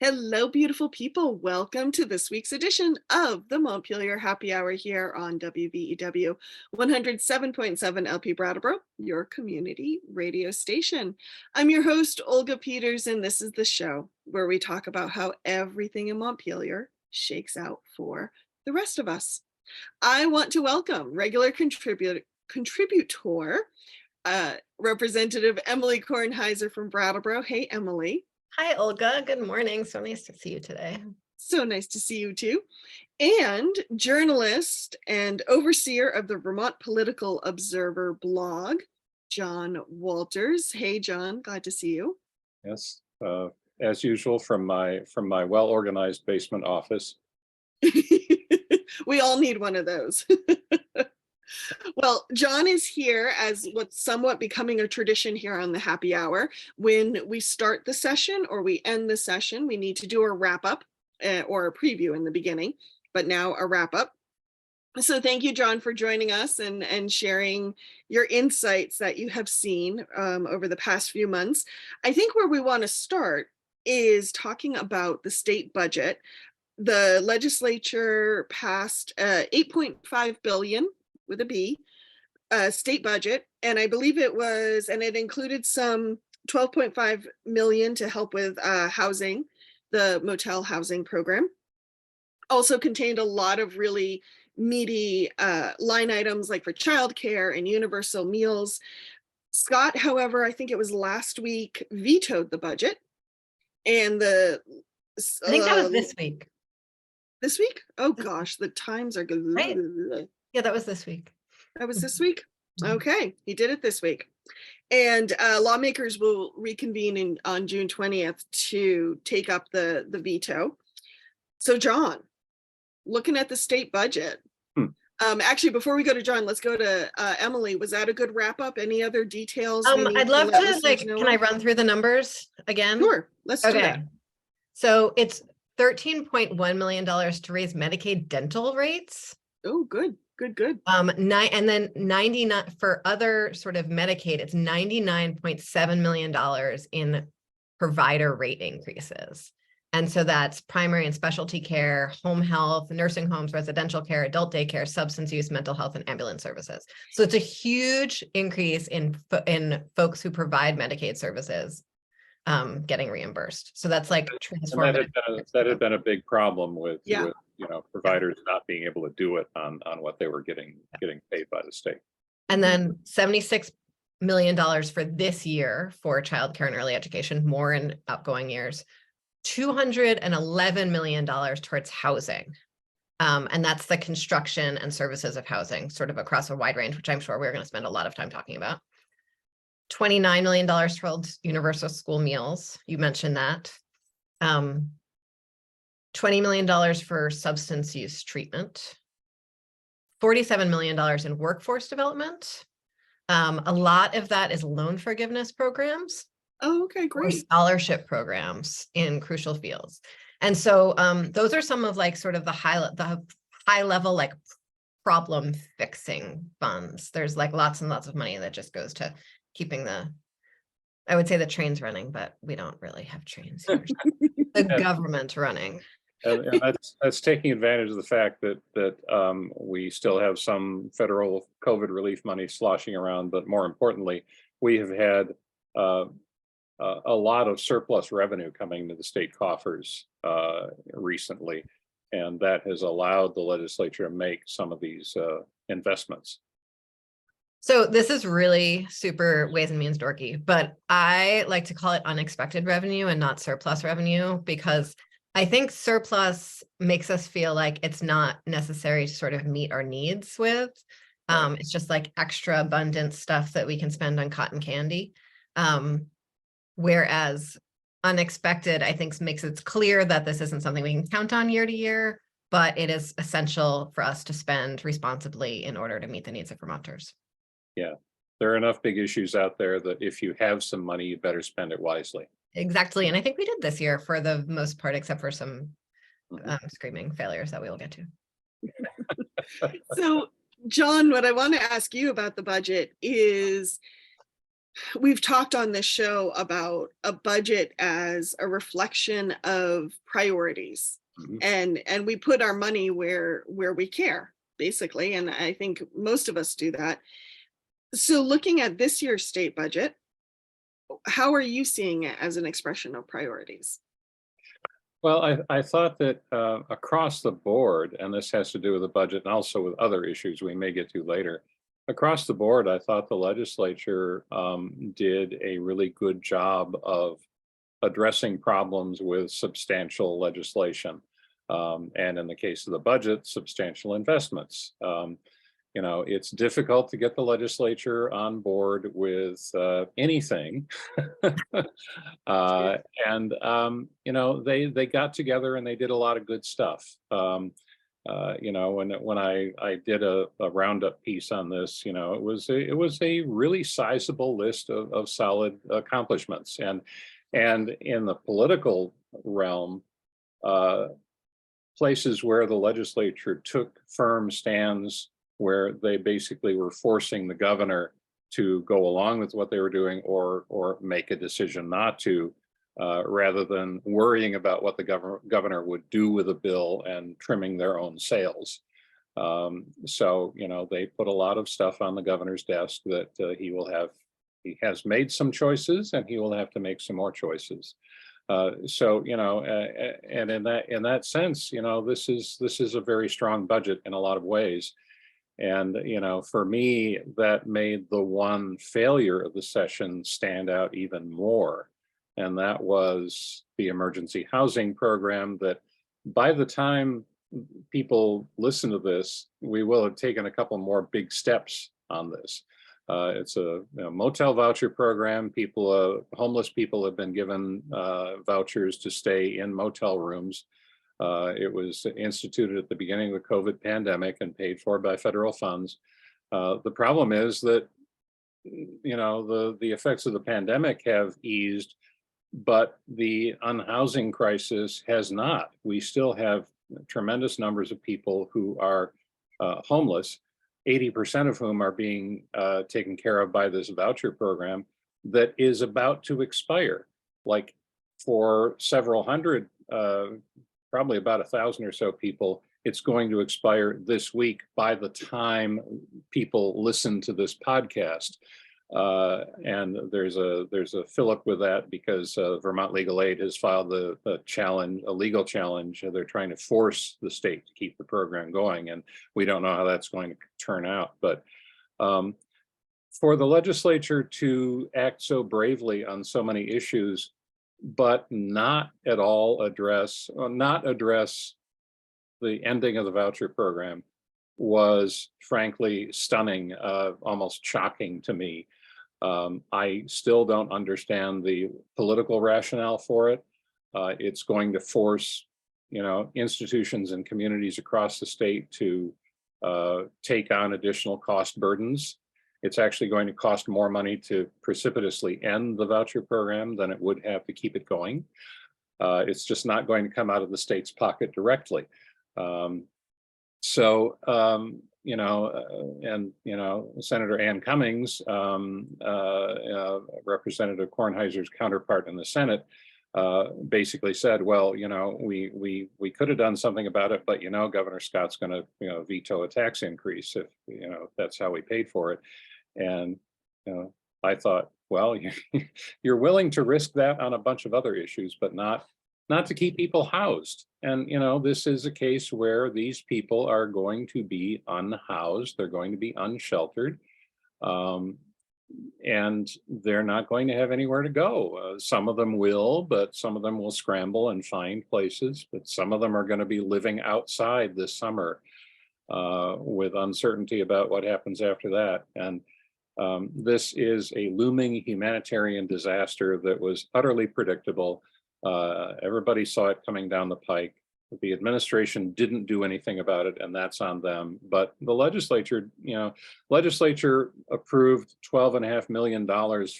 Hello, beautiful people. Welcome to this week's edition of the Montpelier Happy Hour here on WVEW 107.7 LP Brattleboro, your community radio station. I'm your host, Olga Peters, and this is the show where we talk about how everything in Montpelier shakes out for the rest of us. I want to welcome regular contributor, Representative Emily Kornheiser from Brattleboro. Hey, Emily. Hi, Olga. Good morning. So nice to see you today. So nice to see you too. And journalist and overseer of the Vermont Political Observer blog, John Walters. Hey, John, glad to see you. Yes, as usual from my well-organized basement office. We all need one of those. Well, John is here as what's somewhat becoming a tradition here on the Happy Hour. When we start the session or we end the session, we need to do a wrap up or a preview in the beginning, but now a wrap up. So thank you, John, for joining us and sharing your insights that you have seen over the past few months. I think where we want to start is talking about the state budget. The legislature passed $8.5 billion with a B, state budget, and I believe it included some 12.5 million to help with housing, the motel housing program. Also contained a lot of really meaty line items like for childcare and universal meals. Scott, however, I think it was last week, vetoed the budget, and I think that was this week. This week? Oh gosh, the times are good. Right? Yeah, that was this week. That was this week? Okay, he did it this week. And lawmakers will reconvene on June 20th to take up the veto. So John, looking at the state budget, actually, before we go to John, let's go to Emily. Was that a good wrap up? Any other details? I'd love to, can I run through the numbers again? Sure, let's do that. So it's $13.1 million to raise Medicaid dental rates. Oh, good. And then 99 for other sort of Medicaid, it's $99.7 million in provider rate increases. And so that's primary and specialty care, home health, nursing homes, residential care, adult daycare, substance use, mental health, and ambulance services. So it's a huge increase in folks who provide Medicaid services getting reimbursed. So that's like transformative. That had been a big problem with providers not being able to do it on what they were getting paid by the state. And then $76 million for this year for childcare and early education, more in outgoing years. $211 million towards housing. And that's the construction and services of housing, sort of across a wide range, which I'm sure we're going to spend a lot of time talking about. $29 million towards universal school meals. You mentioned that. $20 million for substance use treatment. $47 million in workforce development. A lot of that is loan forgiveness programs. Oh, okay, great. Or scholarship programs in crucial fields. And so those are some of like sort of the high level like problem fixing funds. There's like lots and lots of money that just goes to keeping I would say the trains running, but we don't really have trains here. The government running. And that's taking advantage of the fact that we still have some federal COVID relief money sloshing around, but more importantly, we have had a lot of surplus revenue coming to the state coffers recently, and that has allowed the legislature to make some of these investments. So this is really super ways and means dorky, but I like to call it unexpected revenue and not surplus revenue, because I think surplus makes us feel like it's not necessary to sort of meet our needs with. It's just like extra abundant stuff that we can spend on cotton candy. Whereas unexpected, I think, makes it clear that this isn't something we can count on year to year, but it is essential for us to spend responsibly in order to meet the needs of Vermonters. Yeah, there are enough big issues out there that if you have some money, you better spend it wisely. Exactly. And I think we did this year for the most part, except for some screaming failures that we will get to. So, John, what I want to ask you about the budget is we've talked on this show about a budget as a reflection of priorities, Mhm. and we put our money where we care, basically, and I think most of us do that. So looking at this year's state budget, how are you seeing it as an expression of priorities? Well, I thought that across the board, and this has to do with the budget and also with other issues we may get to later, across the board, I thought the legislature did a really good job of addressing problems with substantial legislation. And in the case of the budget, substantial investments. You know, it's difficult to get the legislature on board with anything. Yeah. You know, they got together and they did a lot of good stuff. You know, when I did a roundup piece on this, you know, it was a really sizable list of solid accomplishments. And in the political realm, uh, places where the legislature took firm stands, where they basically were forcing the governor to go along with what they were doing or make a decision not to, rather than worrying about what the governor would do with a bill and trimming their own sails. So, you know, they put a lot of stuff on the governor's desk that he has made some choices and he will have to make some more choices. So, you know, and in that sense, you know, this is a very strong budget in a lot of ways. And, you know, for me, that made the one failure of the session stand out even more. And that was the emergency housing program that by the time people listen to this, we will have taken a couple more big steps on this. It's a motel voucher program. Homeless people have been given vouchers to stay in motel rooms. It was instituted at the beginning of the COVID pandemic and paid for by federal funds. The problem is that, you know, the effects of the pandemic have eased, but the unhousing crisis has not. We still have tremendous numbers of people who are homeless, 80% of whom are being taken care of by this voucher program that is about to expire. Like for several hundred, probably about 1,000 or so people, it's going to expire this week by the time people listen to this podcast. And there's a fillip with that because Vermont Legal Aid has filed a legal challenge. They're trying to force the state to keep the program going, and we don't know how that's going to turn out. But for the legislature to act so bravely on so many issues, but not at all address the ending of the voucher program was frankly stunning, almost shocking to me. I still don't understand the political rationale for it. It's going to force, you know, institutions and communities across the state to take on additional cost burdens. It's actually going to cost more money to precipitously end the voucher program than it would have to keep it going. It's just not going to come out of the state's pocket directly. You know, and, you know, Senator Ann Cummings, Representative Kornheiser's counterpart in the Senate, basically said, well, you know, we could have done something about it, but, you know, Governor Scott's going to, you know, veto a tax increase if, you know, that's how we paid for it. And, you know, I thought, well, you're willing to risk that on a bunch of other issues, but not to keep people housed. And, you know, this is a case where these people are going to be unhoused. They're going to be unsheltered. And they're not going to have anywhere to go. Some of them will, but some of them will scramble and find places. But some of them are going to be living outside this summer with uncertainty about what happens after that. And this is a looming humanitarian disaster that was utterly predictable. Everybody saw it coming down the pike. The administration didn't do anything about it, and that's on them. But the legislature, you know, approved $12.5 million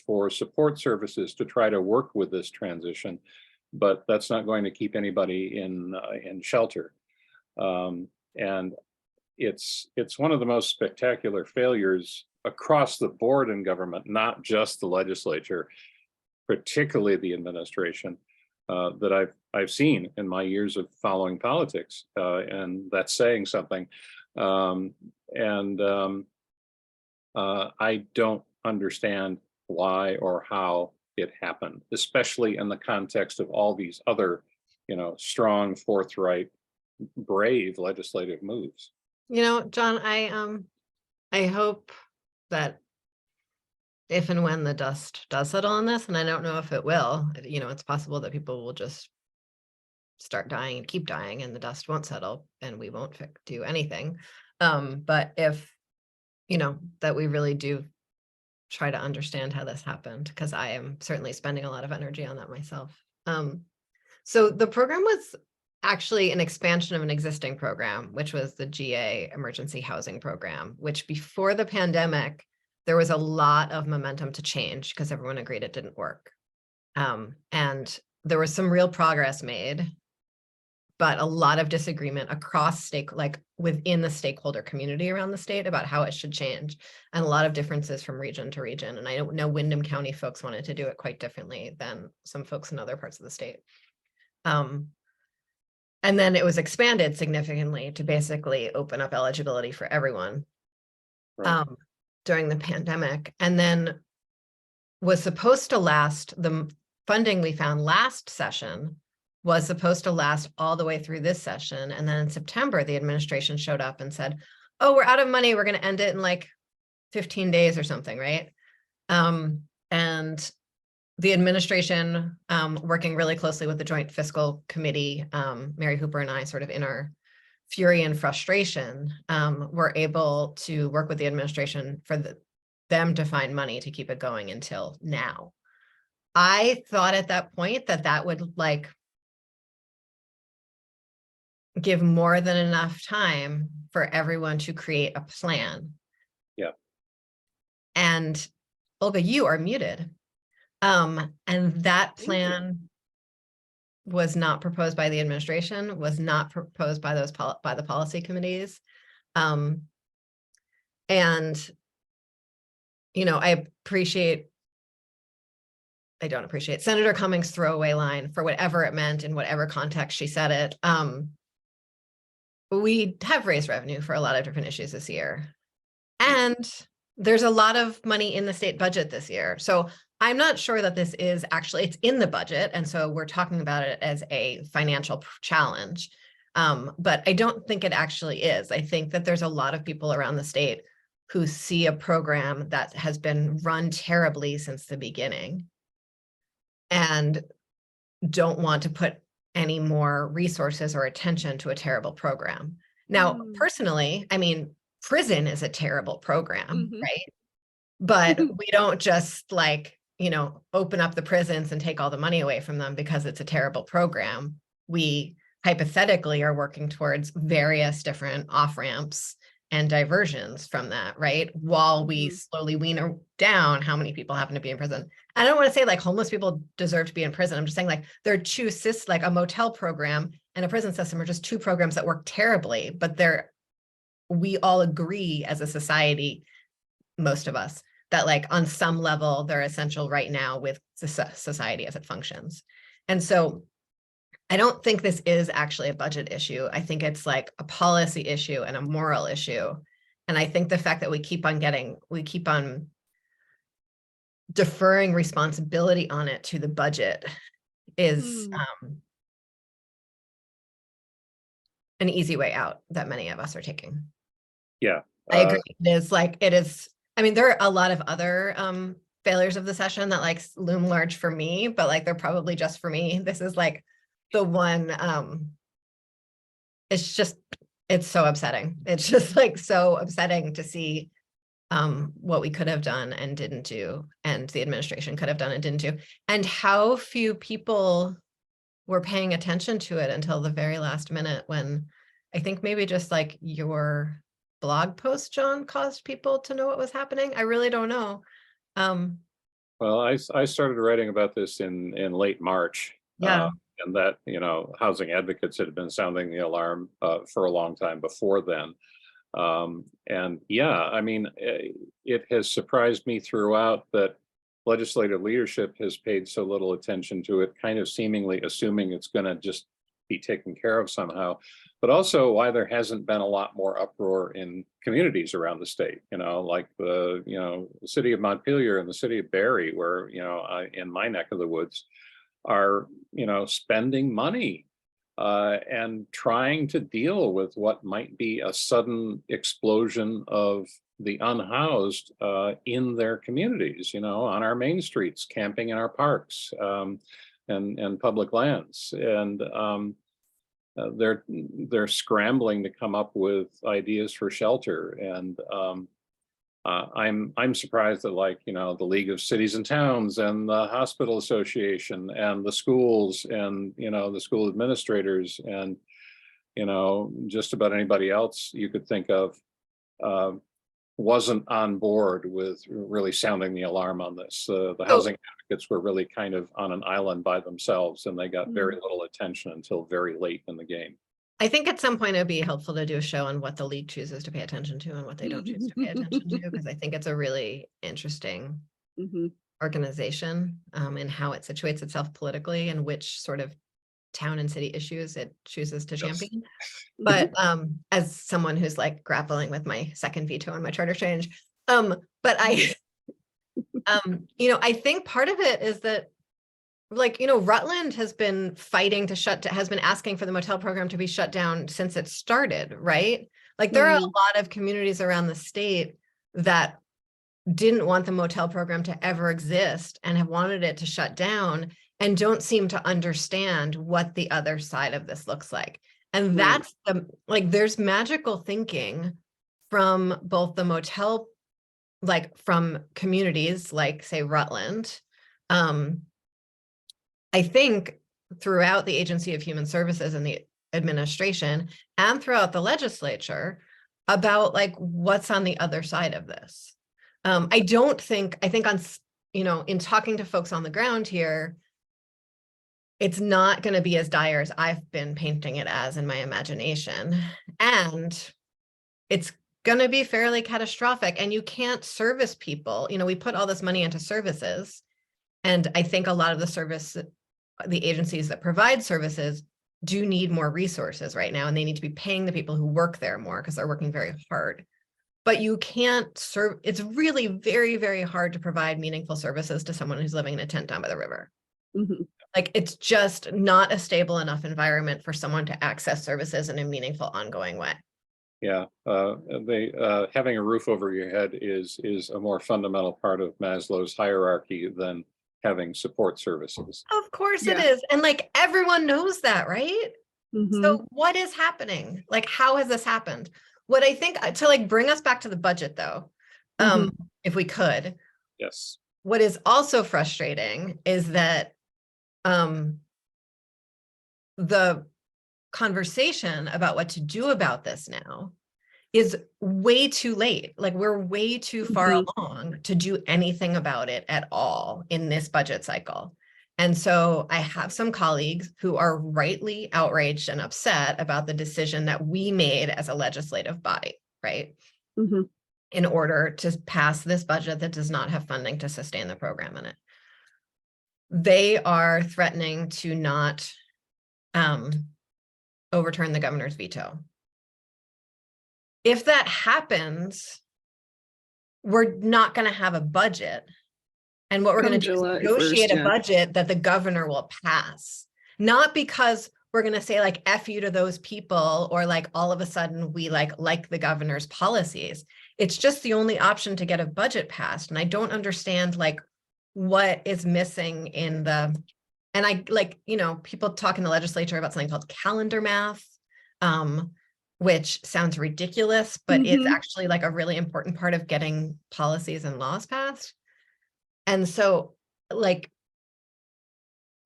for support services to try to work with this transition, but that's not going to keep anybody in shelter. And it's one of the most spectacular failures across the board in government, not just the legislature, particularly the administration, that I've seen in my years of following politics, and that's saying something. I don't understand why or how it happened, especially in the context of all these other, strong, forthright, brave legislative moves. John, I hope that if and when the dust does settle on this, and I don't know if it will, it's possible that people will just start dying and keep dying and the dust won't settle and we won't do anything. But if, that we really do try to understand how this happened, because I am certainly spending a lot of energy on that myself. So the program was actually an expansion of an existing program, which was the GA Emergency Housing Program, which before the pandemic, there was a lot of momentum to change because everyone agreed it didn't work. And there was some real progress made, but a lot of disagreement across within the stakeholder community around the state about how it should change, and a lot of differences from region to region. And I don't know, Windham County folks wanted to do it quite differently than some folks in other parts of the state. And then it was expanded significantly to basically open up eligibility for everyone. Right. During the pandemic, and then was supposed to last, the funding we found last session was supposed to last all the way through this session. And then in September, the administration showed up and said, oh, we're out of money. We're going to end it in like 15 days or something, right? And the administration, working really closely with the Joint Fiscal Committee, Mary Hooper and I, sort of in our fury and frustration, were able to work with the administration for them to find money to keep it going until now. I thought at that point that would give more than enough time for everyone to create a plan. Yeah. And Olga, you are muted. And that plan was not proposed by the administration, was not proposed by by the policy committees. I don't appreciate Senator Cummings' throwaway line for whatever it meant in whatever context she said it. We have raised revenue for a lot of different issues this year. And there's a lot of money in the state budget this year. So I'm not sure that this is actually, it's in the budget. And so we're talking about it as a financial challenge. But I don't think it actually is. I think that there's a lot of people around the state who see a program that has been run terribly since the beginning and don't want to put any more resources or attention to a terrible program. Now, personally, I mean, prison is a terrible program, right? But we don't just open up the prisons and take all the money away from them because it's a terrible program. We hypothetically are working towards various different off-ramps and diversions from that, right? While we slowly wean down how many people happen to be in prison. I don't want to say homeless people deserve to be in prison. I'm just saying there are two a motel program and a prison system are just two programs that work terribly, but we all agree as a society, most of us, that on some level they're essential right now with society as it functions. And so I don't think this is actually a budget issue. I think it's a policy issue and a moral issue. And I think the fact that we keep on deferring responsibility on it to the budget is an easy way out that many of us are taking. Yeah. I agree. It is, I mean, there are a lot of other failures of the session that loom large for me, but they're probably just for me. This is the one, it's so upsetting. It's just so upsetting to see what we could have done and didn't do, and the administration could have done and didn't do, and how few people were paying attention to it until the very last minute, when I think maybe just your blog post, John, caused people to know what was happening. I really don't know. Well, I started writing about this in late March. Yeah. And that, housing advocates had been sounding the alarm for a long time before then. And yeah, I mean, it has surprised me throughout that legislative leadership has paid so little attention to it, kind of seemingly assuming it's going to just be taken care of somehow, but also why there hasn't been a lot more uproar in communities around the state, like the city of Montpelier and the city of Barrie, where, in my neck of the woods are, spending money and trying to deal with what might be a sudden explosion of the unhoused in their communities, on our main streets, camping in our parks, and public lands. And they're scrambling to come up with ideas for shelter. And I'm surprised that, like, the League of Cities and Towns and the Hospital Association and the schools and, the school administrators and, just about anybody else you could think of wasn't on board with really sounding the alarm on this. The housing advocates were really kind of on an island by themselves, and they got very little attention until very late in the game. I think at some point it'd be helpful to do a show on what the league chooses to pay attention to and what they don't choose to pay attention to, because I think it's a really interesting organization and how it situates itself politically and which sort of town and city issues it chooses to champion. But as someone who's like grappling with my second veto on my charter change, but I, I think part of it is that, like, Rutland has been fighting to has been asking for the motel program to be shut down since it started, right? Like, there are a lot of communities around the state that didn't want the motel program to ever exist and have wanted it to shut down and don't seem to understand what the other side of this looks like. And that's there's magical thinking from both the motel, like from communities like, say, Rutland, I think throughout the Agency of Human Services and the administration and throughout the legislature about like what's on the other side of this. I think on, in talking to folks on the ground here, it's not going to be as dire as I've been painting it as in my imagination. And it's going to be fairly catastrophic, and you can't service people. We put all this money into services, and I think a lot of the agencies that provide services do need more resources right now, and they need to be paying the people who work there more because they're working very hard. But you can't serve, it's really very, very hard to provide meaningful services to someone who's living in a tent down by the river. Like, it's just not a stable enough environment for someone to access services in a meaningful, ongoing way. Yeah, having a roof over your head is a more fundamental part of Maslow's hierarchy than having support services. Of course it is. And like, everyone knows that, right? So what is happening? Like, how has this happened? What I think, to like bring us back to the budget though, if we could. Yes. What is also frustrating is that the conversation about what to do about this now is way too late. Like, we're way too far along to do anything about it at all in this budget cycle. And so I have some colleagues who are rightly outraged and upset about the decision that we made as a legislative body, right? In order to pass this budget that does not have funding to sustain the program in it. They are threatening to not overturn the governor's veto. If that happens, we're not going to have a budget. And what we're going to do is negotiate a budget that the governor will pass. Not because we're going to say like F you to those people, or like all of a sudden we like the governor's policies. It's just the only option to get a budget passed. And I don't understand like what is missing in the, and I like, people talk in the legislature about something called calendar math, which sounds ridiculous, but it's actually like a really important part of getting policies and laws passed. And so like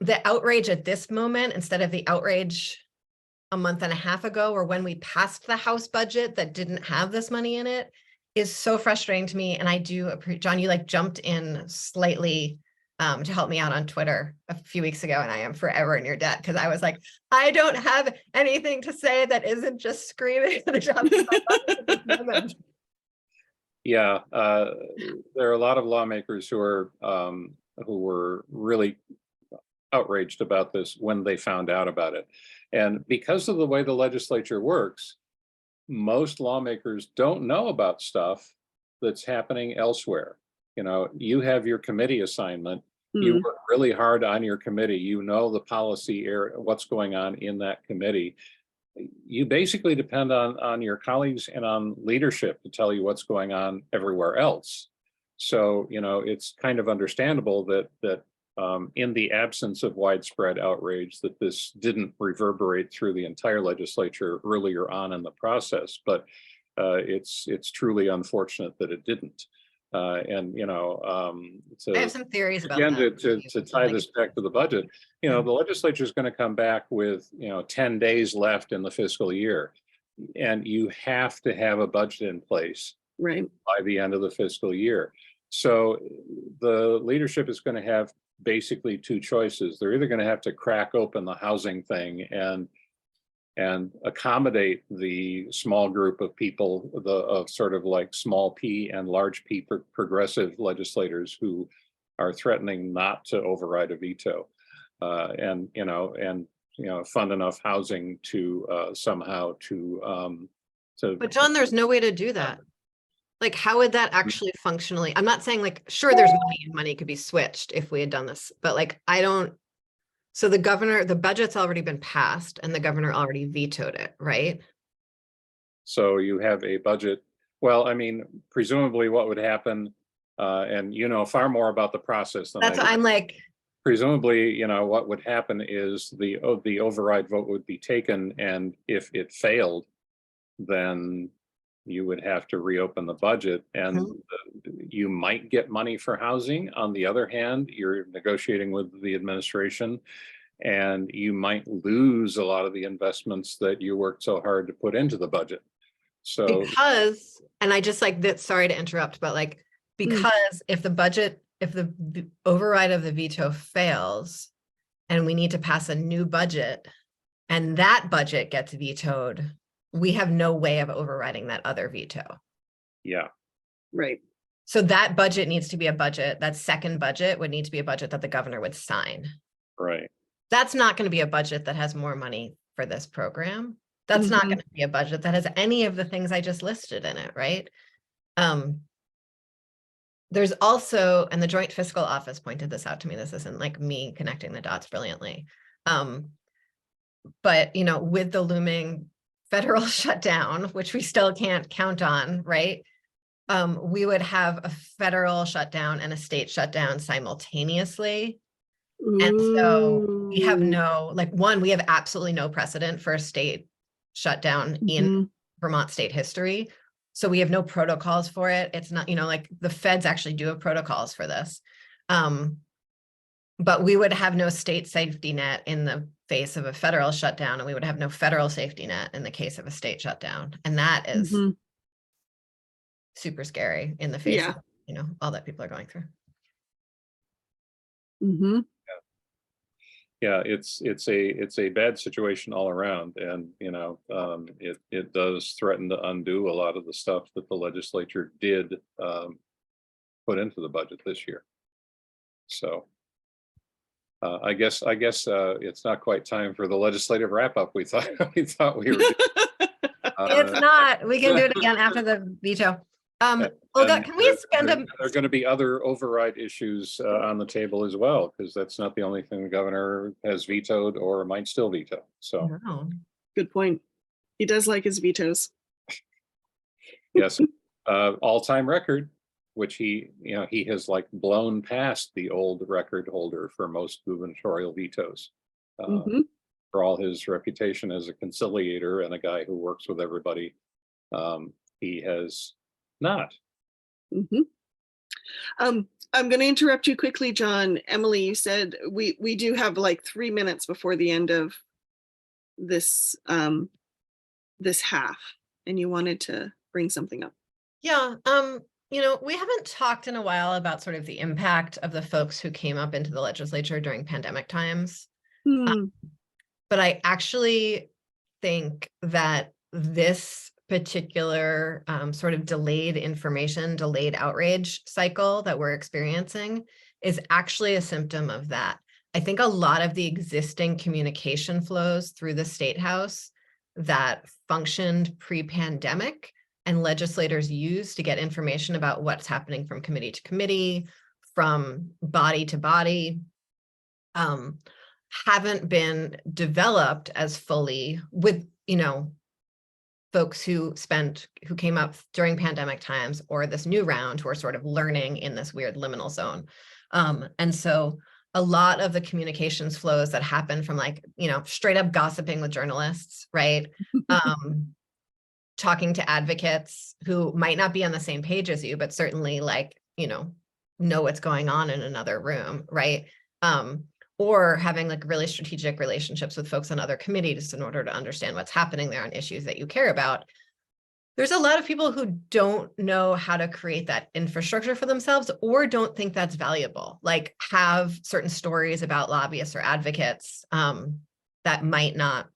the outrage at this moment, instead of the outrage a month and a half ago, or when we passed the House budget that didn't have this money in it, is so frustrating to me. And I do appreciate, John, you like jumped in slightly to help me out on Twitter a few weeks ago, and I am forever in your debt because I was like, I don't have anything to say that isn't just screaming at the top of my lungs at this moment. Yeah, there are a lot of lawmakers who were really outraged about this when they found out about it. And because of the way the legislature works, most lawmakers don't know about stuff that's happening elsewhere. You know, you have your committee assignment, you Mm, work really hard on your committee, you know the policy area, what's going on in that committee. You basically depend on your colleagues and on leadership to tell you what's going on everywhere else. So, you know, it's kind of understandable that in the absence of widespread outrage, that this didn't reverberate through the entire legislature earlier on in the process. But it's truly unfortunate that it didn't. And you know, I have some theories about again, that. to tie this back to the budget, you know, the legislature is going to come back with, you know, 10 days left in the fiscal year, and you have to have a budget in place right. by the end of the fiscal year. So the leadership is going to have basically two choices. They're either going to have to crack open the housing thing and accommodate the small group of people, of sort of like small p and large p progressive legislators who are threatening not to override a veto, and fund enough housing to somehow to. But John, there's no way to do that. Like, how would that actually functionally? I'm not saying like, sure, there's money and money could be switched if we had done this, but like, I don't. So the budget's already been passed and the governor already vetoed it, right? So you have a budget. Well, I mean, presumably what would happen, and you know far more about the process than I That's what do. I'm like. Presumably, you know, what would happen is the override vote would be taken, and if it failed, then you would have to reopen the budget, and you might get money for housing. On the other hand, you're negotiating with the administration, and you might lose a lot of the investments that you worked so hard to put into the budget. So Because, and I just like that, sorry to interrupt, but like, because if the override of the veto fails and we need to pass a new budget and that budget gets vetoed, we have no way of overriding that other veto. yeah, Right. So that budget needs to be a budget, that second budget would need to be a budget that the governor would sign. right. That's not going to be a budget that has more money for this program. That's not going to be a budget that has any of the things I just listed in it, right? There's also, and the Joint Fiscal Office pointed this out to me, this isn't like me connecting the dots brilliantly. But, you know, with the looming federal shutdown, which we still can't count on, right? We would have a federal shutdown and a state shutdown simultaneously. And so we have no, like, one, we have absolutely no precedent for a state shutdown in Vermont state history. So we have no protocols for it. It's not, you know, like the feds actually do have protocols for this. But we would have no state safety net in the face of a federal shutdown, and we would have no federal safety net in the case of a state shutdown. And that is super scary in the face of, you know, all that people are going through. Yeah, it's a bad situation all around, and you know, it does threaten to undo a lot of the stuff that the legislature did put into the budget this year. So I guess it's not quite time for the legislative wrap up. We thought we were. It's not. We can do it again after the veto. Olga, can we spend there are going to be other override issues on the table as well, because that's not the only thing the governor has vetoed or might still veto. So good point. He does like his vetoes. Yes, all-time record, which he has like blown past the old record holder for most gubernatorial vetoes. For all his reputation as a conciliator and a guy who works with everybody, he has not. I'm going to interrupt you quickly, John. Emily, you said we do have like 3 minutes before the end of this this half, and you wanted to bring something up. Yeah. You know, we haven't talked in a while about sort of the impact of the folks who came up into the legislature during pandemic times. Hmm. But I actually think that this particular sort of delayed information, delayed outrage cycle that we're experiencing is actually a symptom of that. I think a lot of the existing communication flows through the State House that functioned pre-pandemic and legislators use to get information about what's happening from committee to committee, from body to body, haven't been developed as fully with, you know, folks who came up during pandemic times or this new round who are sort of learning in this weird liminal zone. And so a lot of the communications flows that happen from, like, you know, straight up gossiping with journalists, right? Talking to advocates who might not be on the same page as you, but certainly, like, you know what's going on in another room, right? Or having like really strategic relationships with folks on other committees in order to understand what's happening there on issues that you care about. There's a lot of people who don't know how to create that infrastructure for themselves or don't think that's valuable, like have certain stories about lobbyists or advocates that might not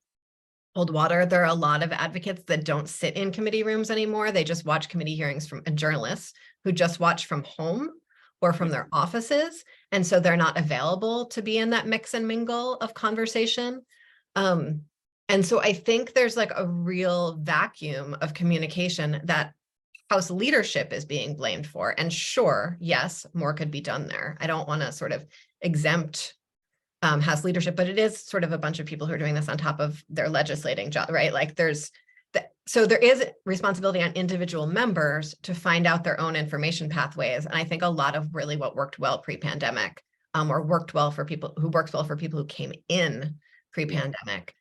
hold water. There are a lot of advocates that don't sit in committee rooms anymore. They just watch committee hearings from journalists who just watch from home or from their offices. And so they're not available to be in that mix and mingle of conversation. And so I think there's like a real vacuum of communication that House leadership is being blamed for. And sure, yes, more could be done there. I don't want to sort of exempt House leadership, but it is sort of a bunch of people who are doing this on top of their legislating job, right? Like so there is responsibility on individual members to find out their own information pathways. And I think a lot of really what worked well pre-pandemic or works well for people who came in pre-pandemic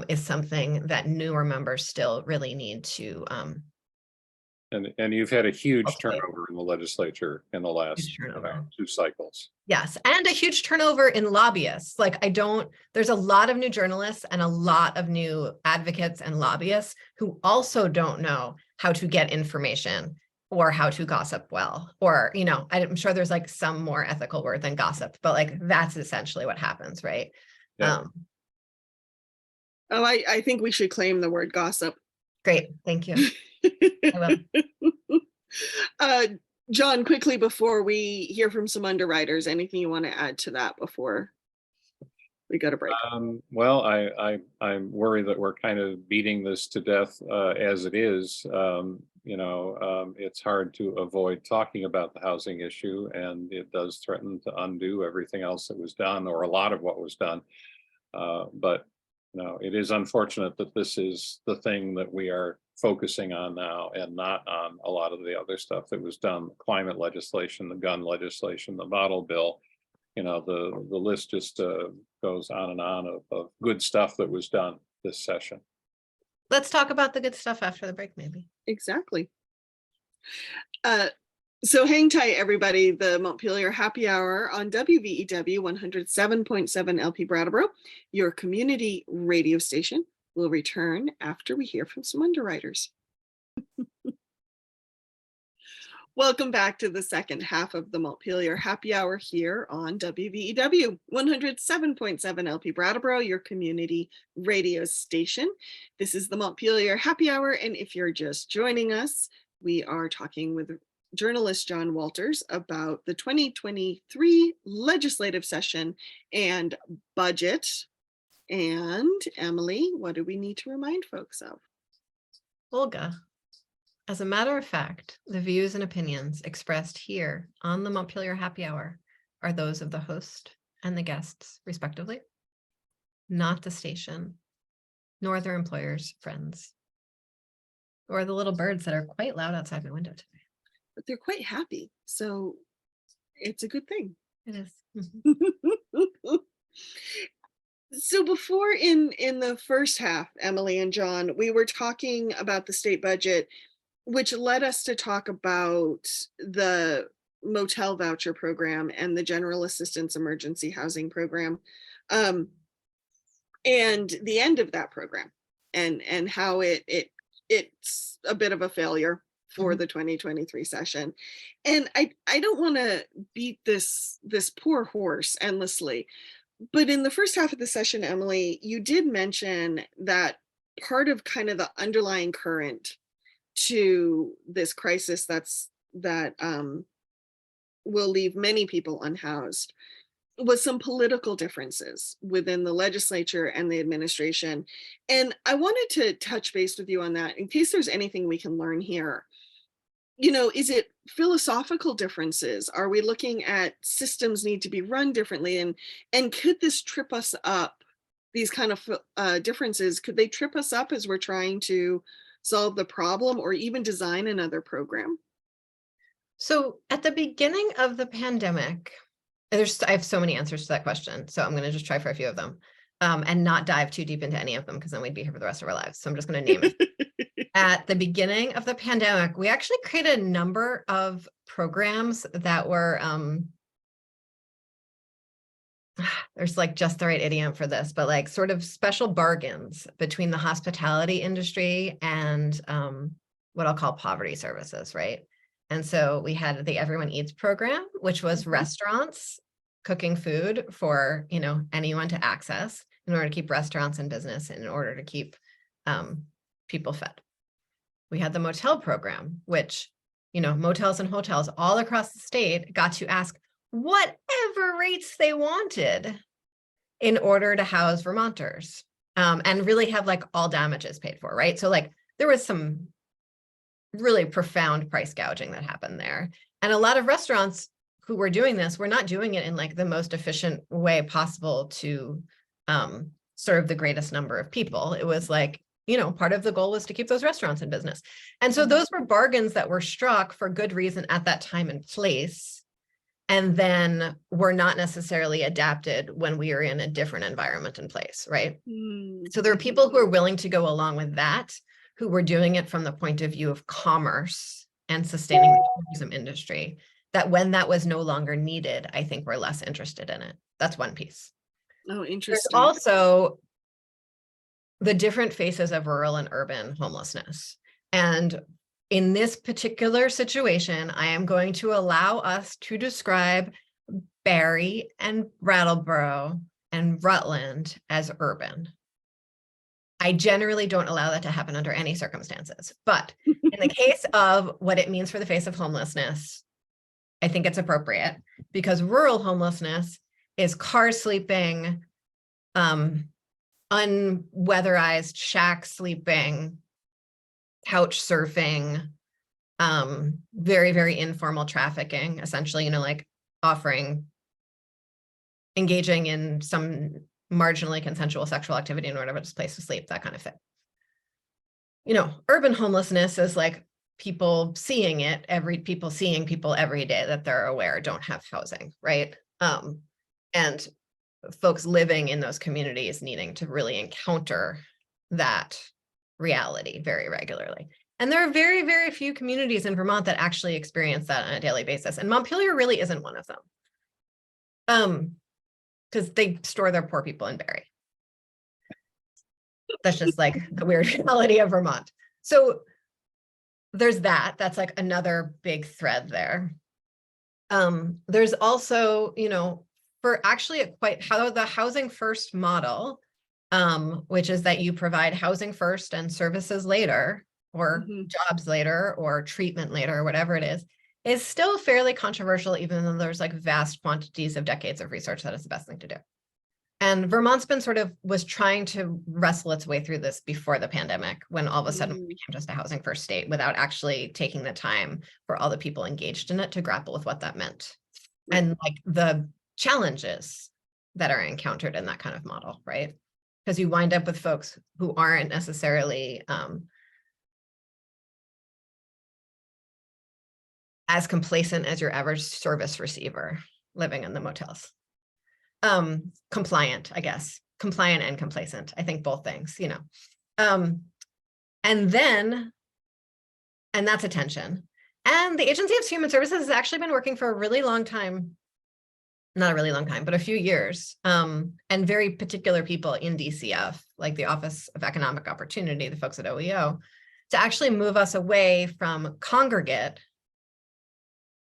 is something that newer members still really need to And you've had a huge cultivate. turnover in the legislature in the last Turnover. 2 cycles. Yes, and a huge turnover in lobbyists. Like there's a lot of new journalists and a lot of new advocates and lobbyists who also don't know how to get information or how to gossip well. Or, you know, I'm sure there's like some more ethical word than gossip, but like that's essentially what happens, right? Yeah. I think we should claim the word gossip. Great, thank you. I will. John, quickly before we hear from some underwriters, anything you want to add to that before we go to break? Well, I'm worried that we're kind of beating this to death as it is. It's hard to avoid talking about the housing issue, and it does threaten to undo everything else that was done, or a lot of what was done. But it is unfortunate that this is the thing that we are focusing on now and not on a lot of the other stuff that was done: climate legislation, the gun legislation, the model bill. The list just goes on and on of good stuff that was done this session. Let's talk about the good stuff after the break, maybe. Exactly. So hang tight, everybody. The Montpelier Happy Hour on WVEW 107.7 LP Brattleboro, your community radio station, will return after we hear from some underwriters. Welcome back to the second half of the Montpelier Happy Hour here on WVEW 107.7 LP Brattleboro, your community radio station. This is the Montpelier Happy Hour, and if you're just joining us, we are talking with journalist John Walters about the 2023 legislative session and budget. And Emily, what do we need to remind folks of? Olga. As a matter of fact, the views and opinions expressed here on the Montpelier Happy Hour are those of the host and the guests, respectively, not the station, nor their employers, friends, or the little birds that are quite loud outside my window today. But they're quite happy, so it's a good thing. It is. So before in the first half, Emily and John, we were talking about the state budget, which led us to talk about the motel voucher program and the general assistance emergency housing program, and the end of that program, and how it's a bit of a failure. for the 2023 session. And I don't want to beat this poor horse endlessly, but in the first half of the session, Emily, you did mention that part of kind of the underlying current to this crisis that will leave many people unhoused was some political differences within the legislature and the administration. And I wanted to touch base with you on that in case there's anything we can learn here. You know, is it philosophical differences? Are we looking at systems need to be run differently? And could this trip us up? These kind of differences, could they trip us up as we're trying to solve the problem or even design another program? So at the beginning of the pandemic, I have so many answers to that question. So I'm going to just try for a few of them and not dive too deep into any of them because then we'd be here for the rest of our lives. So I'm just going to name it. At the beginning of the pandemic, we actually created a number of programs that were, there's like just the right idiom for this, but like sort of special bargains between the hospitality industry and what I'll call poverty services, right? And so we had the Everyone Eats program, which was restaurants cooking food for, you know, anyone to access in order to keep restaurants in business and in order to keep people fed. We had the motel program, which, you know, motels and hotels all across the state got to ask whatever rates they wanted in order to house Vermonters and really have like all damages paid for, right? So like there was some really profound price gouging that happened there. And a lot of restaurants who were doing this were not doing it in like the most efficient way possible to serve the greatest number of people. It was like, you know, part of the goal was to keep those restaurants in business. And so those were bargains that were struck for good reason at that time and place, and then were not necessarily adapted when we are in a different environment and place, right? So there are people who are willing to go along with that, who were doing it from the point of view of commerce and sustaining the tourism industry, that when that was no longer needed, I think we're less interested in it. That's one piece. Oh, There's interesting. also the different faces of rural and urban homelessness. And in this particular situation, I am going to allow us to describe Barre and Brattleboro and Rutland as urban. I generally don't allow that to happen under any circumstances, but in the case of what it means for the face of homelessness, I think it's appropriate because rural homelessness is car sleeping, unweatherized shack sleeping, couch surfing, very, very informal trafficking, essentially, you know, like engaging in some marginally consensual sexual activity in order to have a place to sleep, that kind of thing. You know, urban homelessness is like people seeing people every day that they're aware don't have housing, right? And folks living in those communities needing to really encounter that reality very regularly. And there are very, very few communities in Vermont that actually experience that on a daily basis. And Montpelier really isn't one of them. Because they store their poor people in Barre. That's just like the weird reality of Vermont. So there's that. That's like another big thread there. There's also, you know, for actually the housing first model, which is that you provide housing first and services later, or jobs later, or treatment later, or whatever it is still fairly controversial, even though there's like vast quantities of decades of research that it's the best thing to do. And Vermont's been was trying to wrestle its way through this before the pandemic, when all of a sudden we became just a housing first state without actually taking the time for all the people engaged in it to grapple with what that meant. And like the challenges that are encountered in that kind of model, right? Because you wind up with folks who aren't necessarily as complacent as your average service receiver living in the motels. Compliant, I guess. Compliant and complacent. I think both things, you know. And that's a tension. And the Agency of Human Services has actually been working for a really long time, not a really long time, but a few years, and very particular people in DCF, like the Office of Economic Opportunity, the folks at OEO, to actually move us away from congregate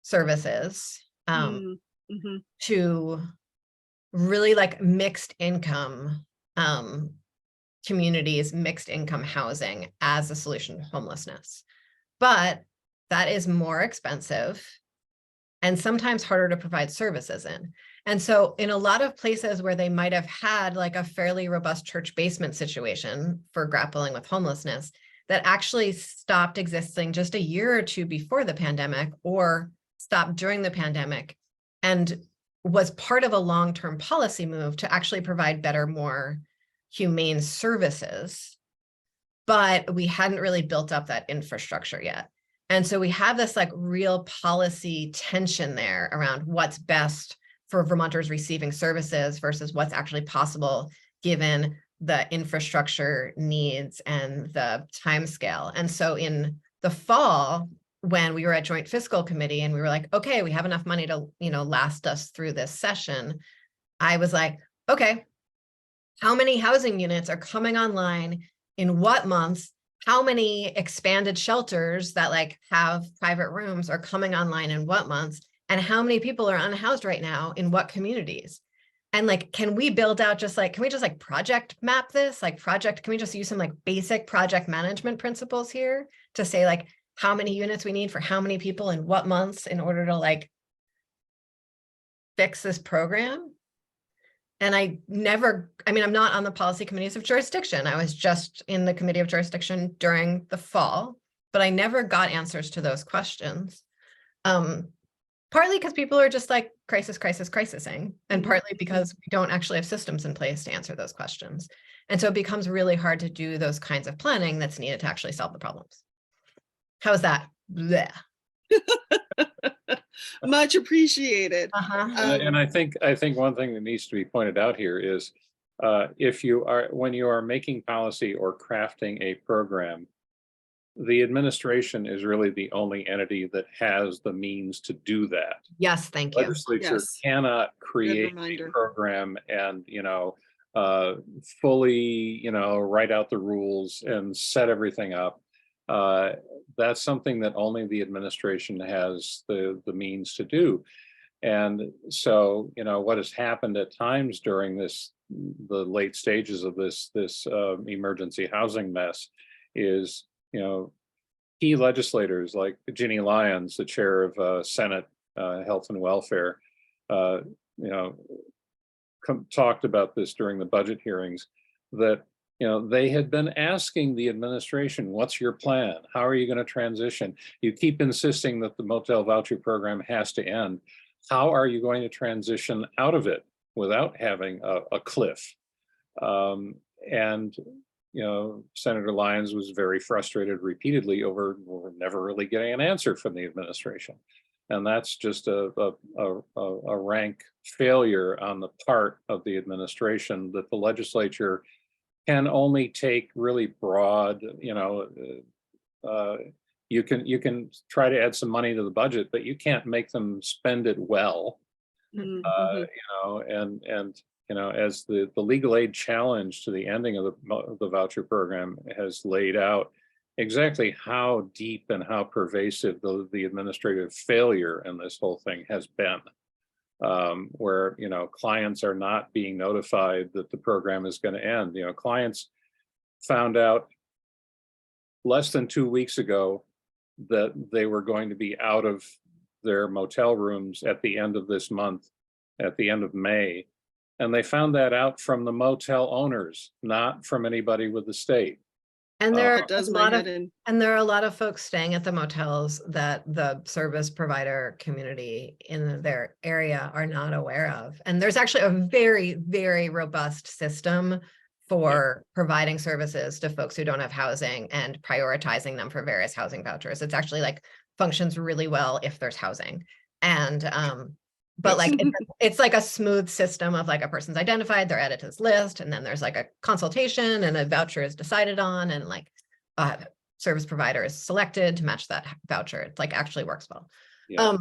services Mhm. to really like mixed income communities, mixed income housing as a solution to homelessness. But that is more expensive and sometimes harder to provide services in. And so in a lot of places where they might have had like a fairly robust church basement situation for grappling with homelessness, that actually stopped existing just a year or two before the pandemic or stopped during the pandemic and was part of a long-term policy move to actually provide better, more humane services, but we hadn't really built up that infrastructure yet. And so we have this like real policy tension there around what's best for Vermonters receiving services versus what's actually possible given the infrastructure needs and the timescale. And so in the fall, when we were at Joint Fiscal Committee and we were like, okay, we have enough money to, last us through this session, I was like, okay, how many housing units are coming online in what months? How many expanded shelters that like have private rooms are coming online in what months? And how many people are unhoused right now in what communities? And like, can we build out can we just like project map this? Can we just use some like basic project management principles here to say like how many units we need for how many people in what months in order to like fix this program? And I'm not on the policy committees of jurisdiction. I was just in the committee of jurisdiction during the fall, but I never got answers to those questions. Partly because people are just like crisising, and partly because we don't actually have systems in place to answer those questions. And so it becomes really hard to do those kinds of planning that's needed to actually solve the problems. How's that? Blech. Much appreciated. And I think one thing that needs to be pointed out here is when you are making policy or crafting a program, the administration is really the only entity that has the means to do that. Yes, thank you. Legislature Yes. cannot create a program and fully write out the rules and set everything up. That's something that only the administration has the means to do. And so, what has happened at times during the late stages of this emergency housing mess is, key legislators like Ginny Lyons, the chair of Senate Health and Welfare, talked about this during the budget hearings, that they had been asking the administration, what's your plan? How are you going to transition? You keep insisting that the motel voucher program has to end. How are you going to transition out of it without having a cliff? Senator Lyons was very frustrated repeatedly over never really getting an answer from the administration. And that's just a rank failure on the part of the administration, that the legislature can only take really broad, you can try to add some money to the budget, but you can't make them spend it well. As the legal aid challenge to the ending of the voucher program has laid out exactly how deep and how pervasive the administrative failure in this whole thing has been, where clients are not being notified that the program is going to end. Clients found out less than 2 weeks ago that they were going to be out of their motel rooms at the end of this month, at the end of May. And they found that out from the motel owners, not from anybody with the state. And there are there are a lot of folks staying at the motels that the service provider community in their area are not aware of. And there's actually a very, very robust system for providing services to folks who don't have housing and prioritizing them for various housing vouchers. It's actually functions really well if there's housing. And but it's like a smooth system of a person's identified, they're added to this list, and then there's a consultation and a voucher is decided on, and service provider is selected to match that voucher. It actually works well. Yeah.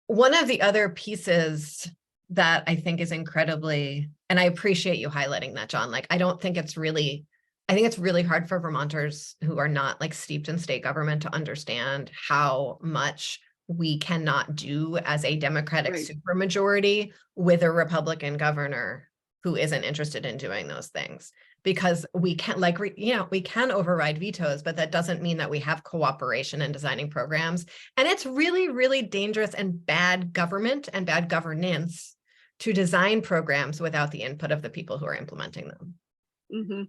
One of the other pieces that I think is incredibly, and I appreciate you highlighting that, John, I don't think it's really I think it's really hard for Vermonters who are not like steeped in state government to understand how much we cannot do as a Democratic Right. supermajority with a Republican governor who isn't interested in doing those things. Because we can, like, we can override vetoes, but that doesn't mean that we have cooperation in designing programs. And it's really, really dangerous and bad government and bad governance to design programs without the input of the people who are implementing them. Mm-hmm.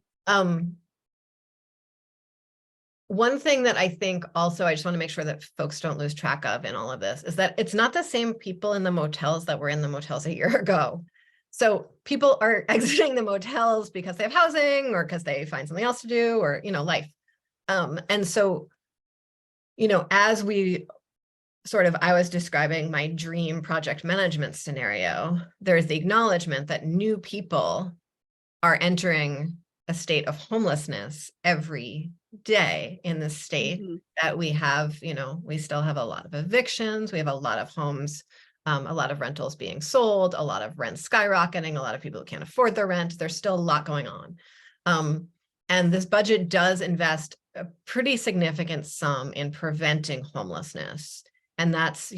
One thing that I think also, I just want to make sure that folks don't lose track of in all of this is that it's not the same people in the motels that were in the motels a year ago. So people are exiting the motels because they have housing or because they find something else to do or, life. And so, as we I was describing my dream project management scenario, there's the acknowledgement that new people are entering a state of homelessness every day in the state, that we have, we still have a lot of evictions, we have a lot of homes, a lot of rentals being sold, a lot of rents skyrocketing, a lot of people who can't afford their rent. There's still a lot going on. And this budget does invest a pretty significant sum in preventing homelessness. And that's,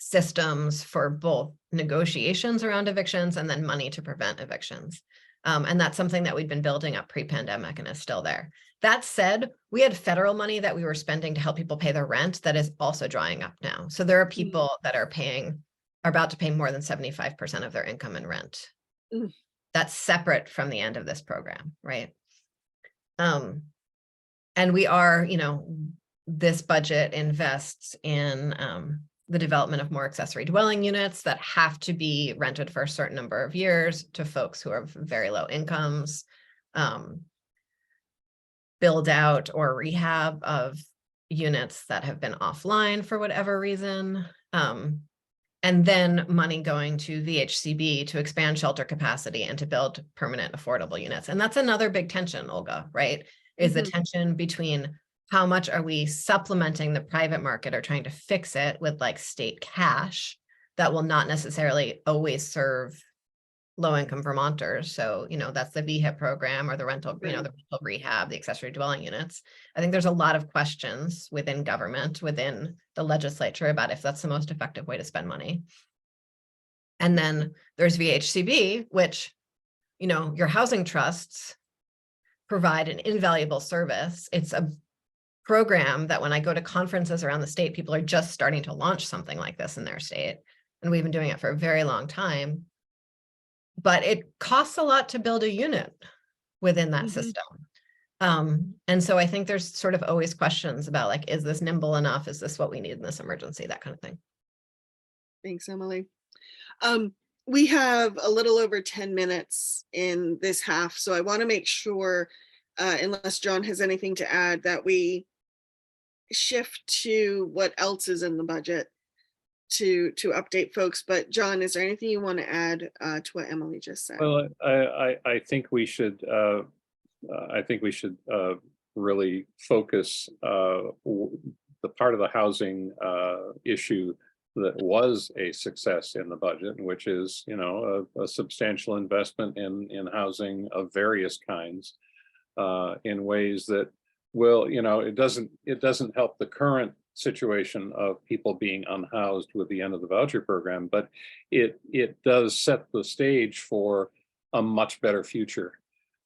systems for both negotiations around evictions and then money to prevent evictions. And that's something that we'd been building up pre-pandemic and is still there. That said, we had federal money that we were spending to help people pay their rent that is also drying up now. So there are people that are about to pay more than 75% of their income in rent. That's separate from the end of this program, right? And we are, this budget invests in the development of more accessory dwelling units that have to be rented for a certain number of years to folks who have very low incomes, build out or rehab of units that have been offline for whatever reason, and then money going to VHCB to expand shelter capacity and to build permanent affordable units. And that's another big tension, Olga, right? Is the tension between how much are we supplementing the private market or trying to fix it with like state cash that will not necessarily always serve low-income Vermonters. So, that's the VHIP program or the rental, the rental rehab, the accessory dwelling units. I think there's a lot of questions within government, within the legislature about if that's the most effective way to spend money. And then there's VHCB, which, your housing trusts provide an invaluable service. It's a program that when I go to conferences around the state, people are just starting to launch something like this in their state. And we've been doing it for a very long time. But it costs a lot to build a unit within that system. And so I think there's sort of always questions about like, is this nimble enough? Is this what we need in this emergency? That kind of thing. Thanks, Emily. We have a little over 10 minutes in this half, so I want to make sure, unless John has anything to add, that we shift to what else is in the budget to update folks. But John, is there anything you want to add to what Emily just said? Well, I think we should really focus the part of the housing issue that was a success in the budget, which is, a substantial investment in housing of various kinds, in ways that will, it doesn't help the current situation of people being unhoused with the end of the voucher program, but it does set the stage for a much better future.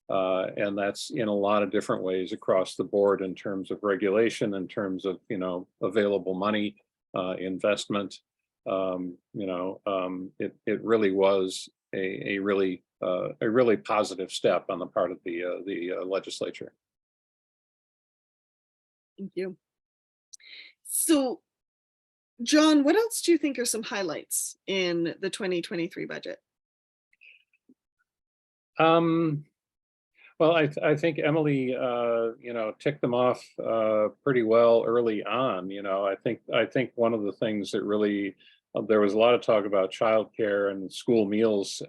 And that's in a lot of different ways across the board in terms of regulation, in terms of, available money, investment. It really was a really positive step on the part of the legislature. Thank you. So, John, what else do you think are some highlights in the 2023 budget? Well, I think Emily, ticked them off pretty well early on. I think one of the things that really, there was a lot of talk about childcare and school meals,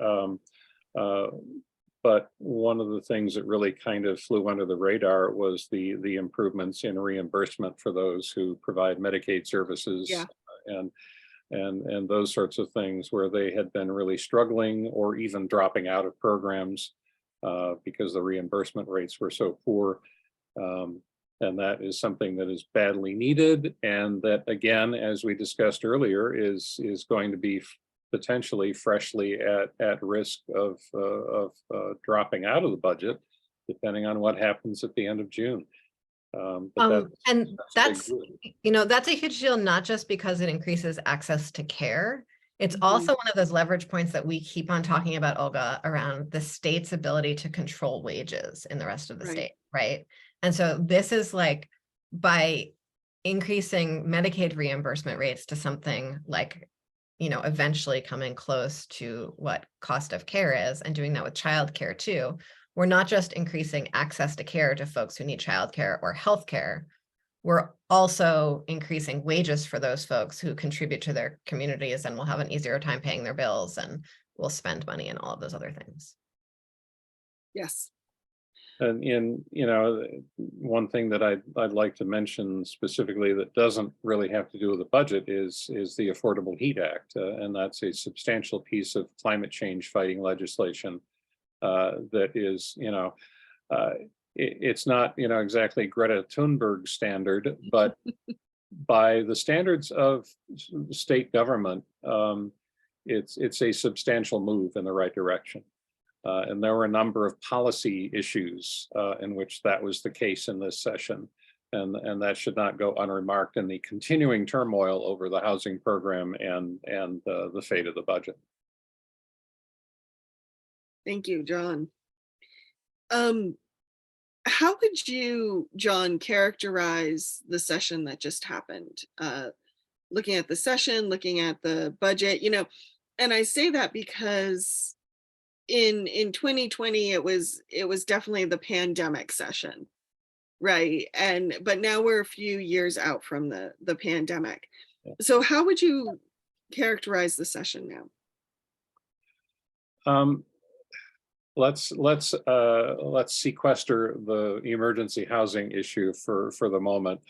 but one of the things that really kind of flew under the radar was the improvements in reimbursement for those who provide Medicaid services. Yeah. And those sorts of things where they had been really struggling or even dropping out of programs. because the reimbursement rates were so poor. And that is something that is badly needed, and that, again, as we discussed earlier, is going to be potentially freshly at risk of dropping out of the budget, depending on what happens at the end of June. And that's a huge deal, not just because it increases access to care. It's also one of those leverage points that we keep on talking about, Olga, around the state's ability to control wages in the rest of the state, right? And so this is like, by increasing Medicaid reimbursement rates to something like, eventually coming close to what cost of care is, and doing that with childcare too, we're not just increasing access to care to folks who need childcare or healthcare. We're also increasing wages for those folks who contribute to their communities and will have an easier time paying their bills and will spend money and all of those other things. Yes. And one thing that I'd like to mention specifically that doesn't really have to do with the budget is the Affordable Heat Act, and that's a substantial piece of climate change fighting legislation that is, it's not exactly Greta Thunberg standard, but by the standards of state government, it's a substantial move in the right direction. And there were a number of policy issues in which that was the case in this session. And that should not go unremarked in the continuing turmoil over the housing program and the fate of the budget. Thank you, John. How would you, John, characterize the session that just happened? Looking at the session, looking at the budget, and I say that because in 2020 it was definitely the pandemic session, right? But now we're a few years out from the pandemic. So how would you characterize the session now? Let's sequester the emergency housing issue for the moment,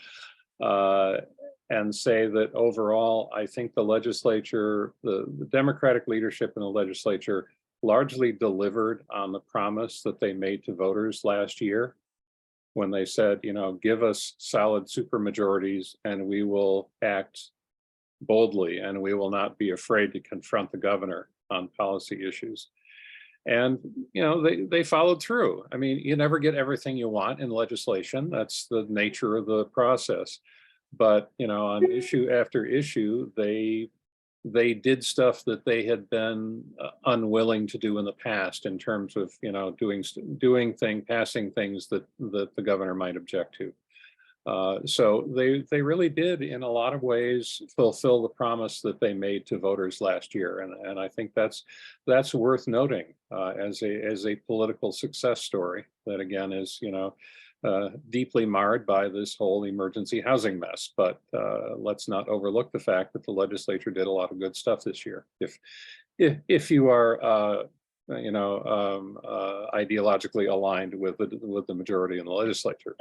and say that overall, I think the legislature, the Democratic leadership in the legislature, largely delivered on the promise that they made to voters last year when they said, give us solid supermajorities and we will act boldly and we will not be afraid to confront the governor on policy issues. And, they followed through. I mean, you never get everything you want in legislation. That's the nature of the process. But, on issue after issue, they did stuff that they had been unwilling to do in the past in terms of, passing things that the governor might object to. So they really did, in a lot of ways, fulfill the promise that they made to voters last year, and I think that's worth noting as a political success story. That again is deeply marred by this whole emergency housing mess. But let's not overlook the fact that the legislature did a lot of good stuff this year. If you are ideologically aligned with the majority in the legislature.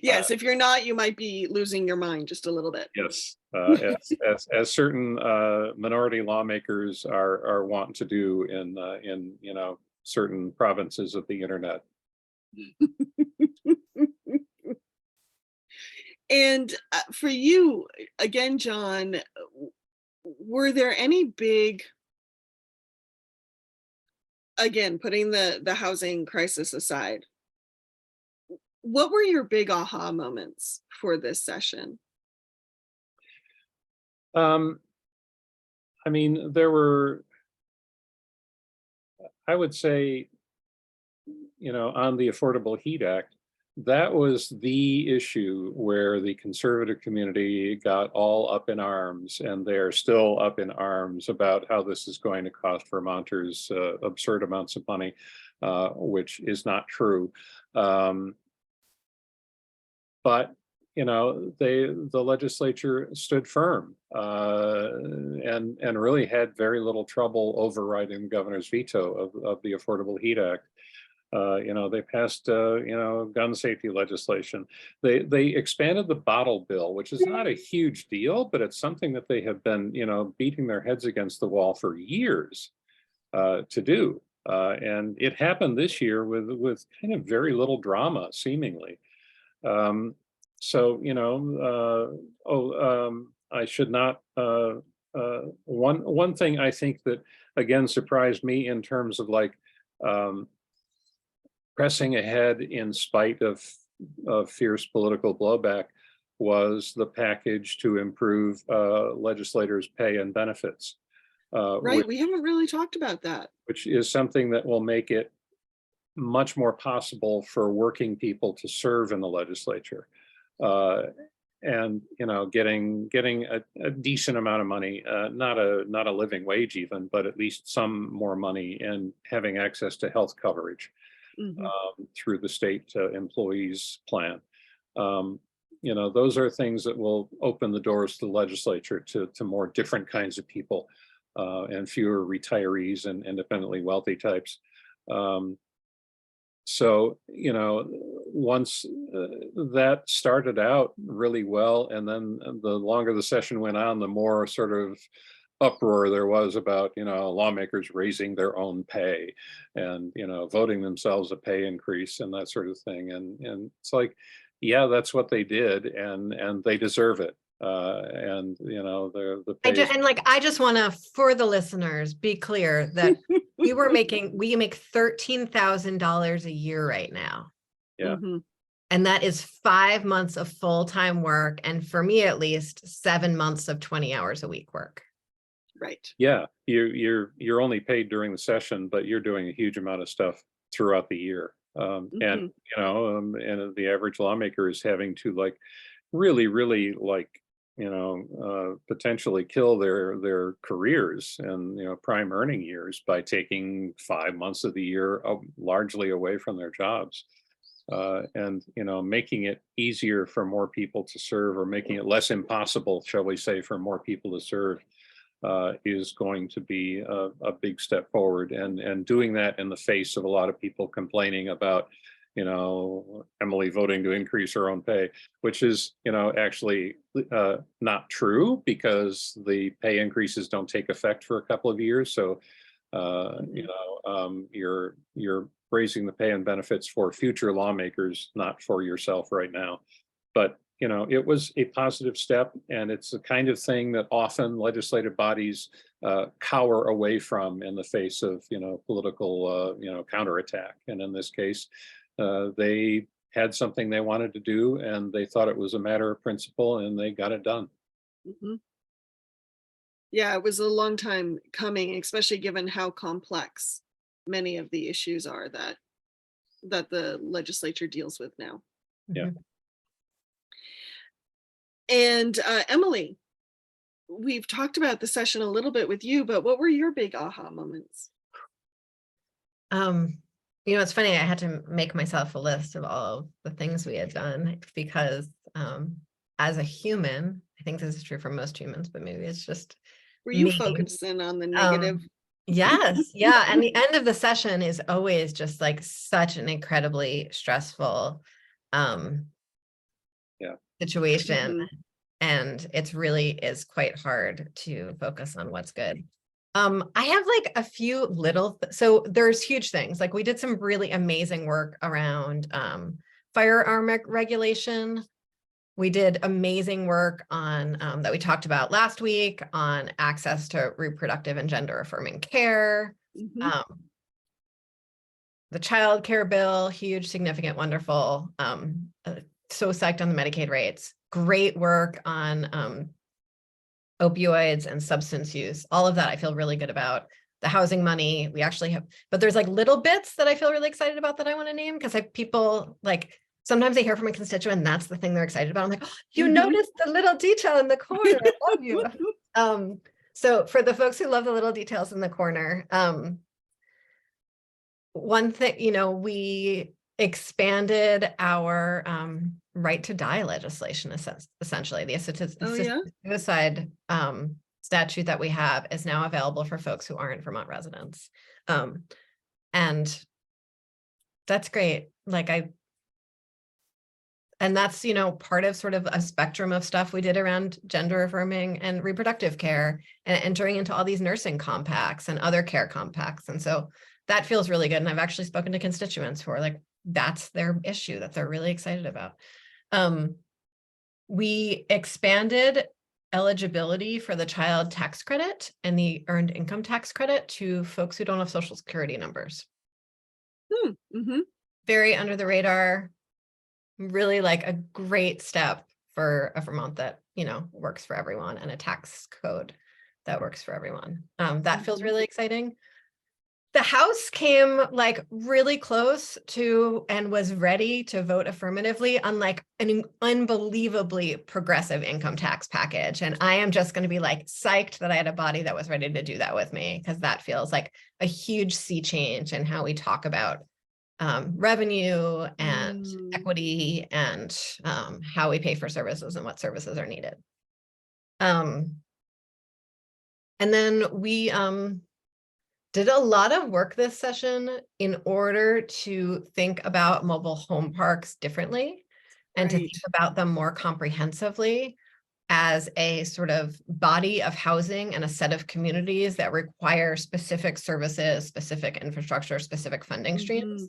Yes, if you're not, you might be losing your mind just a little bit. Yes, as certain minority lawmakers are wont to do in certain provinces of the internet. And for you, again, John, were there any big, again, putting the housing crisis aside, what were your big aha moments for this session? I mean, there were, I would say, on the Affordable Heat Act, that was the issue where the conservative community got all up in arms, and they're still up in arms about how this is going to cost Vermonters absurd amounts of money, which is not true. But the legislature stood firm and really had very little trouble overriding the governor's veto of the Affordable Heat Act. They passed gun safety legislation. They expanded the bottle bill, which is not a huge deal, but it's something that they have been beating their heads against the wall for years to do. And it happened this year with kind of very little drama, seemingly. So, I should not, one thing I think that again surprised me in terms of like pressing ahead in spite of fierce political blowback was the package to improve legislators' pay and benefits. Right, we haven't really talked about that. Which is something that will make it much more possible for working people to serve in the legislature. And getting a decent amount of money, not a living wage even, but at least some more money, and having access to health coverage through the state employees plan. Those are things that will open the doors to the legislature to more different kinds of people, and fewer retirees and independently wealthy types. So, once that started out really well, and then the longer the session went on, the more sort of uproar there was about, lawmakers raising their own pay and, voting themselves a pay increase and that sort of thing. And it's like, yeah, that's what they did, and they deserve it. The pay I just want to, for the listeners, be clear that we make $13,000 a year right now. Yeah. And that is 5 months of full-time work. And for me, at least 7 months of 20 hours a week work. Right. Yeah. You're only paid during the session, but you're doing a huge amount of stuff throughout the year. And the average lawmaker is having to really potentially kill their careers and prime earning years by taking 5 months of the year largely away from their jobs, and making it easier for more people to serve, or making it less impossible, shall we say, for more people to serve, is going to be a big step forward, and doing that in the face of a lot of people complaining about Emily voting to increase her own pay, which is, actually not true, because the pay increases don't take effect for a couple of years. So, you're raising the pay and benefits for future lawmakers, not for yourself right now. But, it was a positive step, and it's the kind of thing that often legislative bodies cower away from in the face of, political, counterattack. And in this case, they had something they wanted to do, and they thought it was a matter of principle, and they got it done. Yeah, it was a long time coming, especially given how complex many of the issues are that the legislature deals with now. Yeah. And Emily, we've talked about the session a little bit with you, but what were your big aha moments? It's funny, I had to make myself a list of all of the things we had done, because as a human, I think this is true for most humans, but maybe it's just Were you me. focusing on the negative? Yes. Yeah. And the end of the session is always just like such an incredibly stressful situation. And it's really is quite hard to focus on what's good. I have like a few little, so there's huge things. Like we did some really amazing work around firearm regulation. We did amazing work on that we talked about last week on access to reproductive and gender affirming care. The child care bill, huge, significant, wonderful. So psyched on the Medicaid rates. Great work on opioids and substance use. All of that I feel really good about. The housing money, we actually have, but there's like little bits that I feel really excited about that I want to name, because people like, sometimes they hear from a constituent and that's the thing they're excited about. I'm like, oh, you noticed the little detail in the corner. I love you. So for the folks who love the little details in the corner, one thing, we expanded our right to die legislation, essentially. The assisted suicide statute that we have is now available for folks who aren't Vermont residents. And that's great. And that's, part of sort of a spectrum of stuff we did around gender affirming and reproductive care, and entering into all these nursing compacts and other care compacts. And so that feels really good. And I've actually spoken to constituents who are like, that's their issue that they're really excited about. We expanded eligibility for the child tax credit and the earned income tax credit to folks who don't have Social Security numbers. Mm-hmm. Very under the radar, really like a great step for a Vermont that, you know, works for everyone, and a tax code that works for everyone. That feels really exciting. The House came like really close to and was ready to vote affirmatively on like an unbelievably progressive income tax package. And I am just going to be like psyched that I had a body that was ready to do that with me, because that feels like a huge sea change in how we talk about revenue and equity and how we pay for services and what services are needed. And then we did a lot of work this session in order to think about mobile home parks differently and to think about them more comprehensively as a sort of body of housing and a set of communities that require specific services, specific infrastructure, specific funding streams.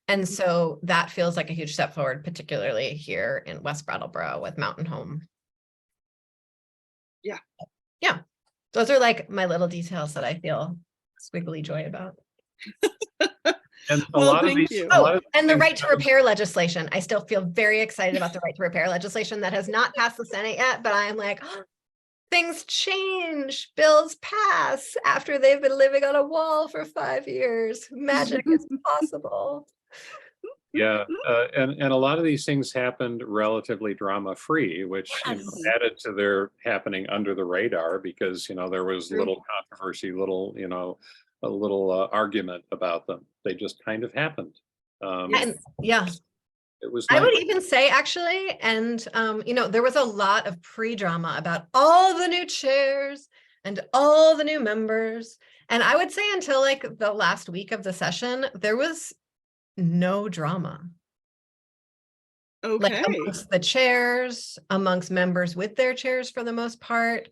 And so that feels like a huge step forward, particularly here in West Brattleboro with Mountain Home. Yeah. Yeah. Those are like my little details that I feel squiggly joy about. And a Well, lot of thank these, you. a lot Oh, of and the things right to happen- repair legislation. I still feel very excited about the right to repair legislation that has not passed the Senate yet, but I am like, oh, things change, bills pass after they've been living on a wall for 5 years. Magic is possible. Yeah, and a lot of these things happened relatively drama-free, which you know, Yes. added to their happening under the radar, because you know there was True. little controversy, little a little argument about them. They just kind of happened. And yeah, It was I nice. would even say actually, and you know, there was a lot of pre-drama about all the new chairs and all the new members. And I would say until like the last week of the session, there was no drama. Like Okay. amongst the chairs, amongst members with their chairs for the most part.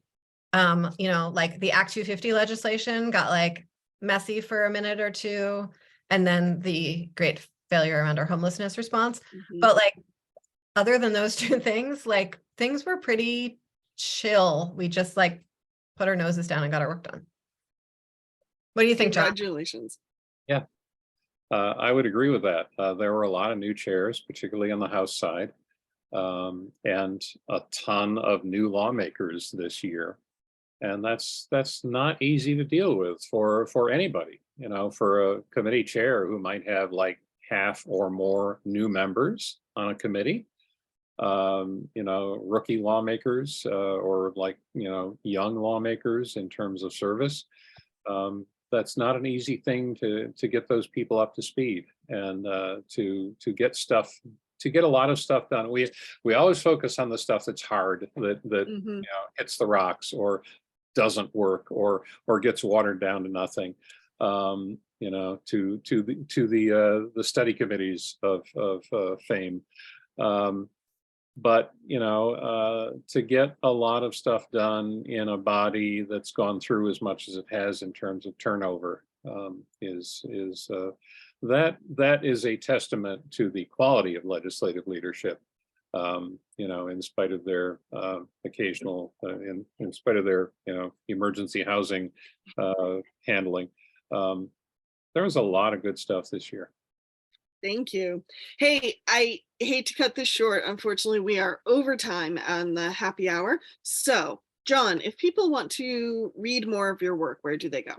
You know, like the Act 250 legislation got like messy for a minute or two, and then the great failure around our homelessness response. But like, other than those two things, like things were pretty chill. We just like put our noses down and got our work done. What do you think, John? Congratulations. Yeah, I would agree with that. There were a lot of new chairs, particularly on the House side, and a ton of new lawmakers this year. And that's not easy to deal with for anybody, you know, for a committee chair who might have like half or more new members on a committee, you know, rookie lawmakers, or like, you know, young lawmakers in terms of service. That's not an easy thing to get those people up to speed, and to get a lot of stuff done. We always focus on the stuff that's hard, that you know, hits the rocks or doesn't work or gets watered down to nothing. You know, to the study committees of fame. But you know, to get a lot of stuff done in a body that's gone through as much as it has in terms of turnover, is that is a testament to the quality of legislative leadership. You know, in spite of their occasional, in spite of their, you know, emergency housing handling, there was a lot of good stuff this year. Thank you. Hey, I hate to cut this short. Unfortunately, we are over time on the happy hour. So, John, if people want to read more of your work, where do they go?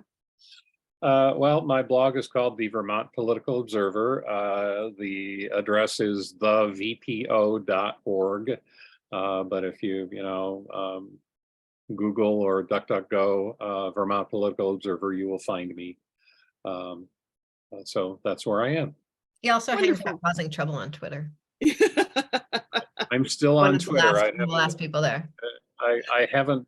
Well, my blog is called the Vermont Political Observer. The address is thevpo.org. But if you know, Google or DuckDuckGo Vermont Political Observer, you will find me. So that's where I am. He also hangs Wonderful. out causing trouble on Twitter. I'm still One on of the Twitter. last people there. I haven't.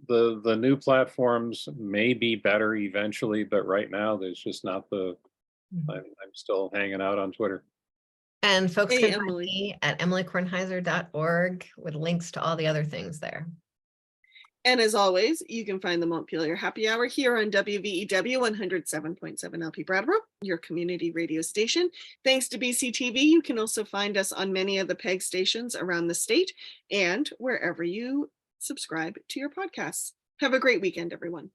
The new platforms may be better eventually, but right now there's just not the. I'm still hanging out on Twitter. And folks Hey, can find Emily. me at emilykornheiser.org with links to all the other things there. And as always, you can find the Montpelier Happy Hour here on WVEW 107.7 LP Brattleboro, your community radio station. Thanks to BCTV, you can also find us on many of the PEG stations around the state and wherever you subscribe to your podcasts. Have a great weekend, everyone.